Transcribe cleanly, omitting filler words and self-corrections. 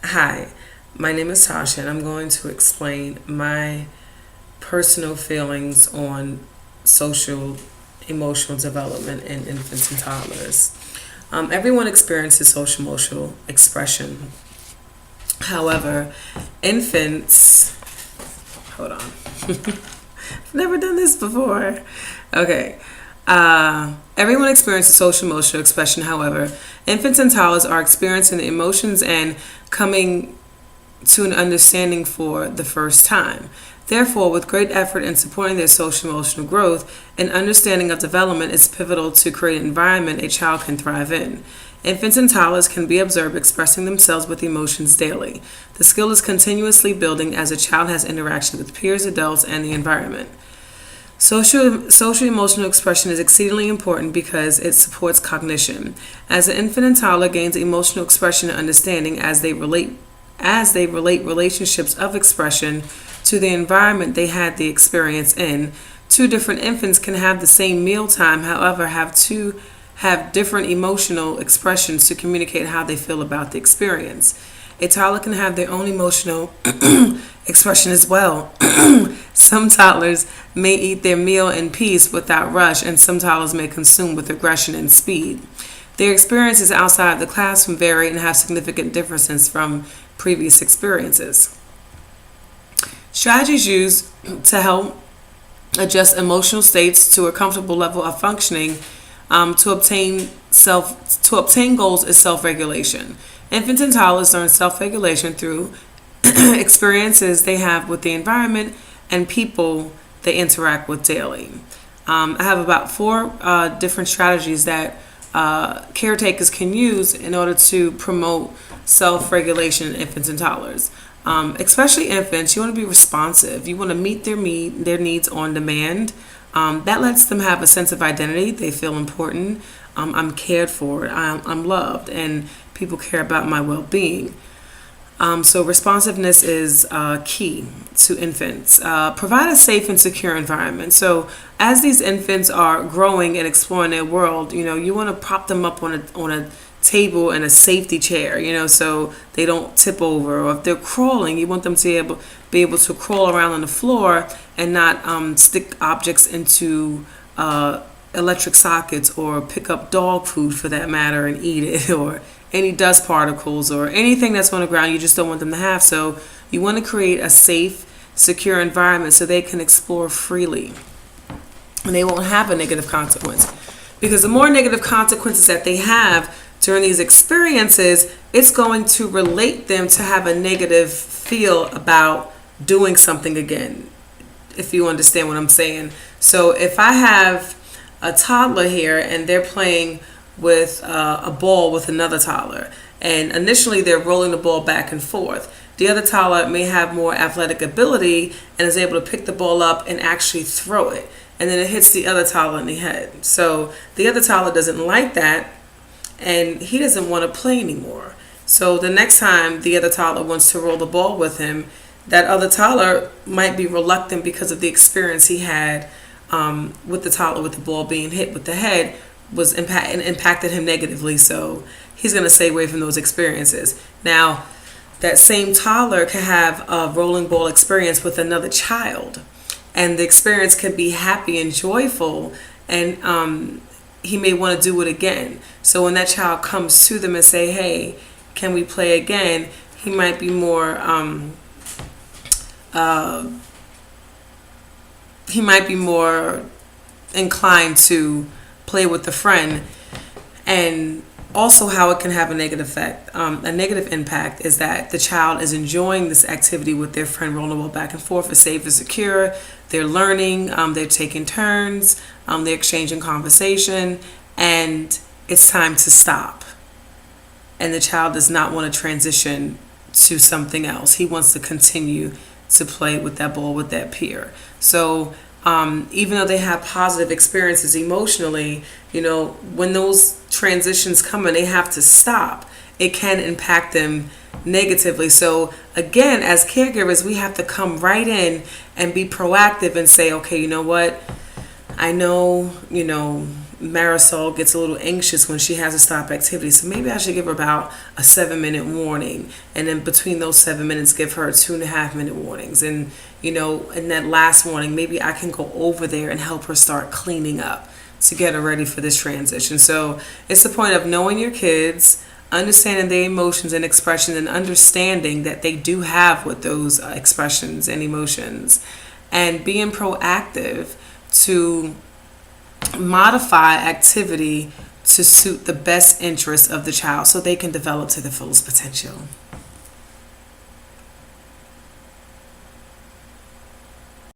Hi, my name is Tasha, and I'm going to explain my personal feelings on social emotional development in infants and toddlers. Everyone experiences social emotional expression. However, infants, hold on, I've never done this before. Okay. Everyone experiences social emotional expression. However, infants and toddlers are experiencing the emotions and coming to an understanding for the first time. Therefore, with great effort in supporting their social emotional growth, an understanding of development is pivotal to create an environment a child can thrive in. Infants and toddlers can be observed expressing themselves with emotions daily. The skill is continuously building as a child has interaction with peers, adults, and the environment. Social emotional expression is exceedingly important because it supports cognition. As the infant and toddler gains emotional expression and understanding as they relate relationships of expression to the environment they had the experience in. Two different infants can have the same meal time, however, have different emotional expressions to communicate how they feel about the experience. A toddler can have their own emotional expression as well. Some toddlers may eat their meal in peace without rush, and some toddlers may consume with aggression and speed. Their experiences outside of the classroom vary and have significant differences from previous experiences. Strategies used to help adjust emotional states to a comfortable level of functioning to obtain goals is self-regulation. Infants and toddlers learn self-regulation through experiences they have with the environment and people they interact with daily. I have about four different strategies that caretakers can use in order to promote self-regulation in infants and toddlers. Especially infants, you want to be responsive. You want to meet their needs on demand. That lets them have a sense of identity. They feel important. I'm cared for. I'm loved, and people care about my well-being. So responsiveness is key to infants. Provide a safe and secure environment. So as these infants are growing and exploring their world, you want to prop them up on a table and a safety chair, so they don't tip over. Or if they're crawling, you want them to be able to crawl around on the floor and not stick objects into electric sockets or pick up dog food for that matter and eat it, or any dust particles or anything that's on the ground you just don't want them to have. So you want to create a safe, secure environment so they can explore freely and they won't have a negative consequence. Because the more negative consequences that they have during these experiences, it's going to relate them to have a negative feel about doing something again, if you understand what I'm saying. So if I have a toddler here and they're playing with a ball with another toddler, and initially they're rolling the ball back and forth. The other toddler may have more athletic ability and is able to pick the ball up and actually throw it, and then it hits the other toddler in the head. So the other toddler doesn't like that, and he doesn't want to play anymore. So the next time the other toddler wants to roll the ball with him, that other toddler might be reluctant because of the experience he had with the toddler with the ball being hit with the head was impacted him negatively. So he's going to stay away from those experiences. Now, that same toddler can have a rolling ball experience with another child, and the experience can be happy and joyful, and he may want to do it again. So when that child comes to them and say, "Hey, can we play again?" He might be more inclined to play with a friend. And also how it can have a negative impact is that the child is enjoying this activity with their friend, rolling the ball back and forth. It's safe and secure. They're learning. They're taking turns. They're exchanging conversation, and it's time to stop. And the child does not want to transition to something else. He wants to continue to play with that ball with that peer. So even though they have positive experiences emotionally, when those transitions come and they have to stop, it can impact them negatively. So again, as caregivers, we have to come right in and be proactive and say, okay, you know what? I know, Marisol gets a little anxious when she has to stop activity. So maybe I should give her about a 7-minute warning. And then between those 7 minutes, give her 2.5-minute warnings. And, in that last warning, maybe I can go over there and help her start cleaning up to get her ready for this transition. So it's the point of knowing your kids, understanding their emotions and expressions, and understanding that they do have with those expressions and emotions, and being proactive to modify activity to suit the best interests of the child so they can develop to the fullest potential.